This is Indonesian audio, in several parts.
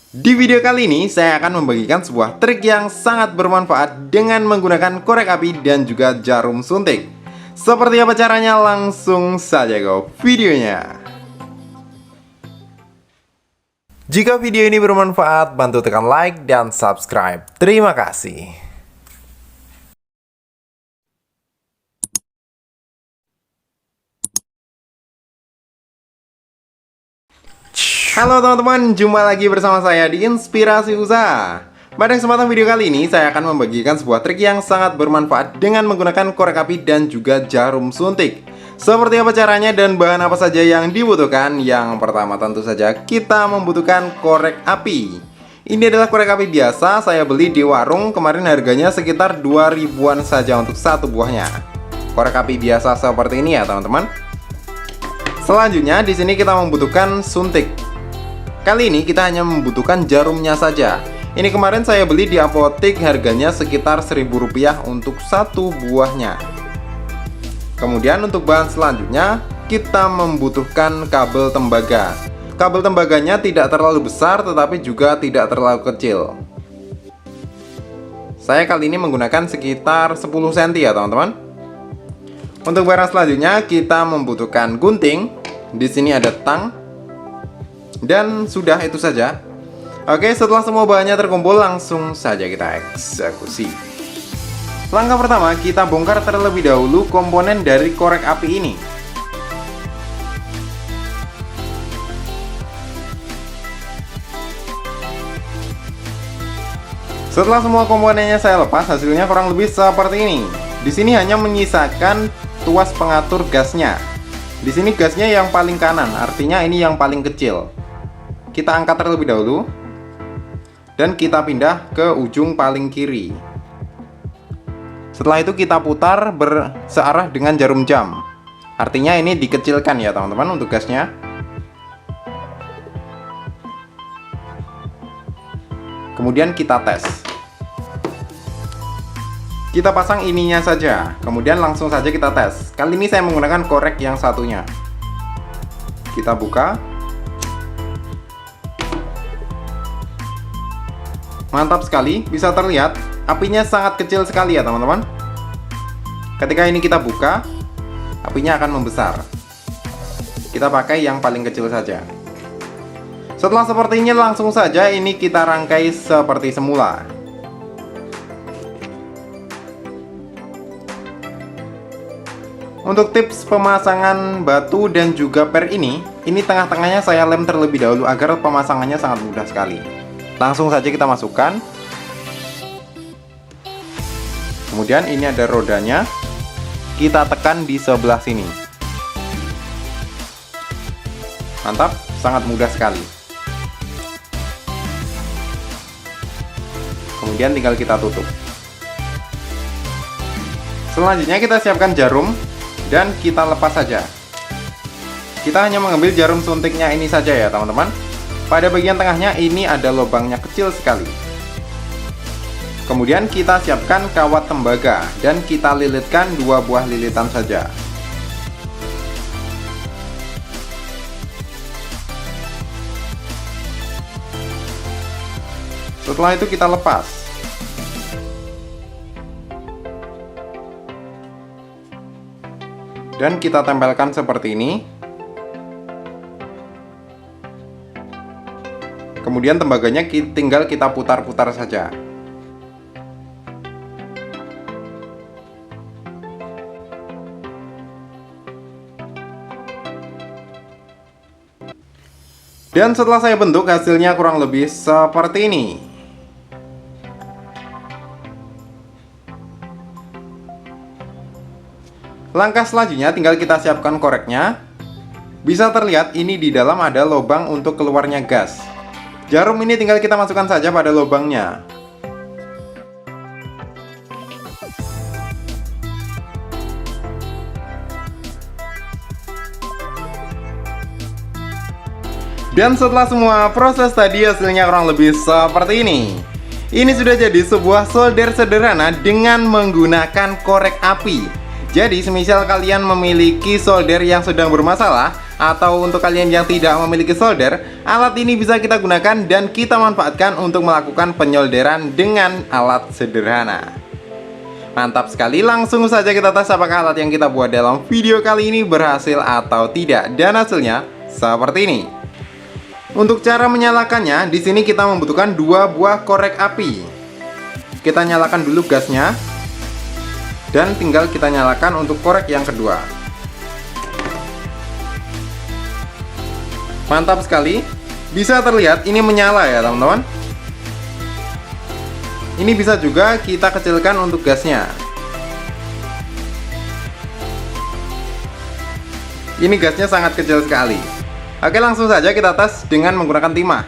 Di video kali ini, saya akan membagikan sebuah trik yang sangat bermanfaat dengan menggunakan korek api dan juga jarum suntik. Seperti apa caranya? Langsung saja ke videonya. Jika video ini bermanfaat, bantu tekan like dan subscribe. Terima kasih. Halo teman-teman, jumpa lagi bersama saya di Inspirasi Usaha. Pada kesempatan video kali ini, saya akan membagikan sebuah trik yang sangat bermanfaat dengan menggunakan korek api dan juga jarum suntik. Seperti apa caranya dan bahan apa saja yang dibutuhkan? Yang pertama tentu saja kita membutuhkan korek api. Ini adalah korek api biasa, saya beli di warung, kemarin harganya sekitar 2000-an saja untuk satu buahnya. Korek api biasa seperti ini ya teman-teman. Selanjutnya di sini kita membutuhkan suntik. Kali ini kita hanya membutuhkan jarumnya saja. Ini kemarin saya beli di apotek, harganya sekitar Rp1.000 untuk satu buahnya. Kemudian untuk bahan selanjutnya kita membutuhkan kabel tembaga. Kabel tembaganya tidak terlalu besar tetapi juga tidak terlalu kecil. Saya kali ini menggunakan sekitar 10 cm ya teman-teman. Untuk barang selanjutnya kita membutuhkan gunting. Di sini ada tang. Dan sudah itu saja. Oke, setelah semua bahannya terkumpul, langsung saja kita eksekusi. Langkah pertama, kita bongkar terlebih dahulu komponen dari korek api ini. Setelah semua komponennya saya lepas, hasilnya kurang lebih seperti ini. Di sini hanya menyisakan tuas pengatur gasnya. Di sini gasnya yang paling kanan, artinya ini yang paling kecil. Kita angkat terlebih dahulu dan kita pindah ke ujung paling kiri. Setelah itu kita putar bersearah dengan jarum jam. Artinya ini dikecilkan ya teman-teman untuk gasnya. Kemudian kita tes. Kita pasang ininya saja, kemudian langsung saja kita tes. Kali ini saya menggunakan korek yang satunya. Kita buka. Mantap sekali, bisa terlihat apinya sangat kecil sekali ya teman-teman. Ketika ini kita buka, apinya akan membesar. Kita pakai yang paling kecil saja. Setelah seperti ini, langsung saja ini kita rangkai seperti semula. Untuk tips pemasangan batu dan juga per ini tengah-tengahnya saya lem terlebih dahulu agar pemasangannya sangat mudah sekali. Langsung saja kita masukkan. Kemudian ini ada rodanya. Kita tekan di sebelah sini. Mantap, sangat mudah sekali. Kemudian tinggal kita tutup. Selanjutnya kita siapkan jarum dan kita lepas saja. Kita hanya mengambil jarum suntiknya ini saja ya teman-teman. Pada bagian tengahnya ini ada lubangnya kecil sekali. Kemudian kita siapkan kawat tembaga dan kita lilitkan 2 buah lilitan saja. Setelah itu kita lepas. Dan kita tempelkan seperti ini. Kemudian tembaganya tinggal kita putar-putar saja. Dan setelah saya bentuk, hasilnya kurang lebih seperti ini. Langkah selanjutnya tinggal kita siapkan koreknya. Bisa terlihat ini di dalam ada lubang untuk keluarnya gas. Jarum ini tinggal kita masukkan saja pada lubangnya. Dan setelah semua proses tadi, hasilnya kurang lebih seperti ini. Ini sudah jadi sebuah solder sederhana dengan menggunakan korek api. Jadi semisal kalian memiliki solder yang sedang bermasalah, Atau untuk kalian yang tidak memiliki solder, alat ini bisa kita gunakan dan kita manfaatkan untuk melakukan penyolderan dengan alat sederhana. Mantap sekali, langsung saja kita tes apakah alat yang kita buat dalam video kali ini berhasil atau tidak. Dan hasilnya seperti ini. Untuk cara menyalakannya, di sini kita membutuhkan 2 buah korek api. Kita nyalakan dulu gasnya. Dan tinggal kita nyalakan untuk korek yang kedua. Mantap sekali. Bisa terlihat ini menyala ya teman-teman. Ini bisa juga kita kecilkan untuk gasnya. Ini gasnya sangat kecil sekali. Oke, langsung saja kita tes dengan menggunakan timah.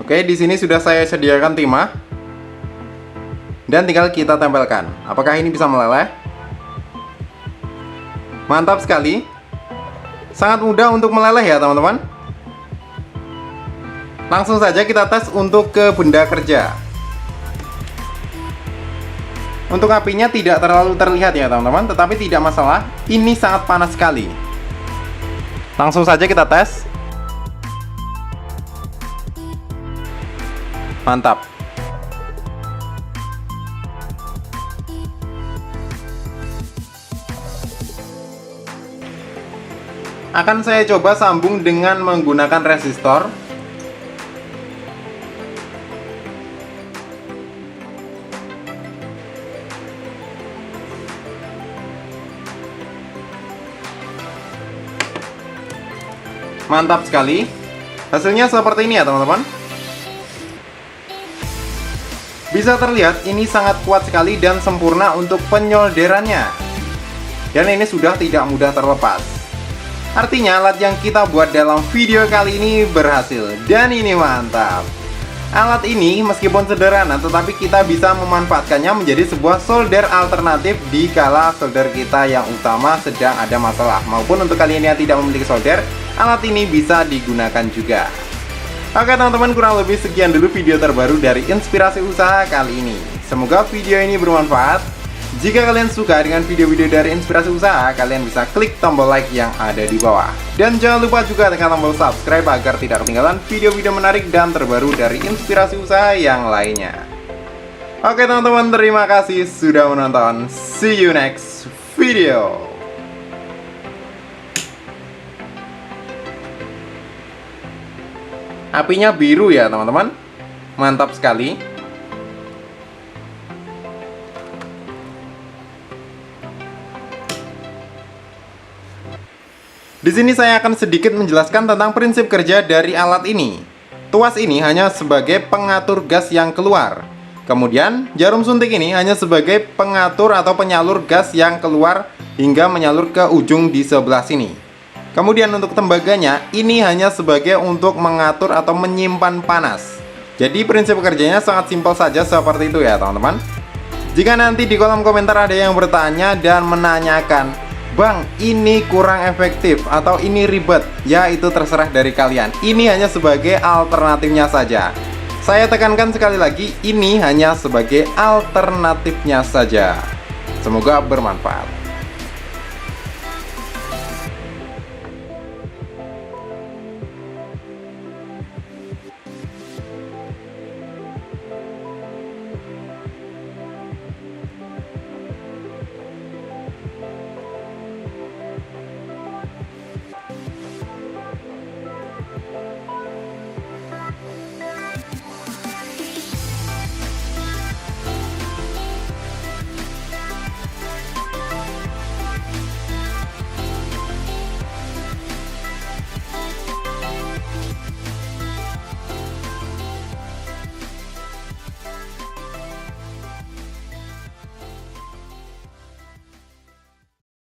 Oke, di sini sudah saya sediakan timah. Dan tinggal kita tempelkan. Apakah ini bisa meleleh? Mantap sekali. Sangat mudah untuk meleleh ya teman-teman. Langsung saja kita tes untuk ke benda kerja. Untuk apinya tidak terlalu terlihat ya teman-teman, tetapi tidak masalah. Ini sangat panas sekali. Langsung saja kita tes. Mantap. Akan saya coba sambung dengan menggunakan resistor. Mantap sekali. Hasilnya seperti ini ya teman-teman. Bisa terlihat ini sangat kuat sekali dan sempurna untuk penyolderannya. Dan ini sudah tidak mudah terlepas. Artinya alat yang kita buat dalam video kali ini berhasil. Dan ini mantap. Alat ini meskipun sederhana, tetapi kita bisa memanfaatkannya menjadi sebuah solder alternatif di kala solder kita yang utama sedang ada masalah. Maupun untuk kalian yang tidak memiliki solder, alat ini bisa digunakan juga. Oke teman-teman, kurang lebih sekian dulu video terbaru dari Inspirasi Usaha kali ini. Semoga video ini bermanfaat. Jika kalian suka dengan video-video dari Inspirasi Usaha, kalian bisa klik tombol like yang ada di bawah. Dan jangan lupa juga tekan tombol subscribe agar tidak ketinggalan video-video menarik dan terbaru dari Inspirasi Usaha yang lainnya. Oke teman-teman, terima kasih sudah menonton. See you next video. Apinya biru ya teman-teman. Mantap sekali. Di sini saya akan sedikit menjelaskan tentang prinsip kerja dari alat ini. Tuas ini hanya sebagai pengatur gas yang keluar. Kemudian jarum suntik ini hanya sebagai pengatur atau penyalur gas yang keluar hingga menyalur ke ujung di sebelah sini. Kemudian untuk tembaganya ini hanya sebagai untuk mengatur atau menyimpan panas. Jadi prinsip kerjanya sangat simpel saja seperti itu ya teman-teman. Jika nanti di kolom komentar ada yang bertanya dan menanyakan, Bang, ini kurang efektif atau ini ribet, ya itu terserah dari kalian. Ini hanya sebagai alternatifnya saja. Saya tekankan sekali lagi, ini hanya sebagai alternatifnya saja. Semoga bermanfaat.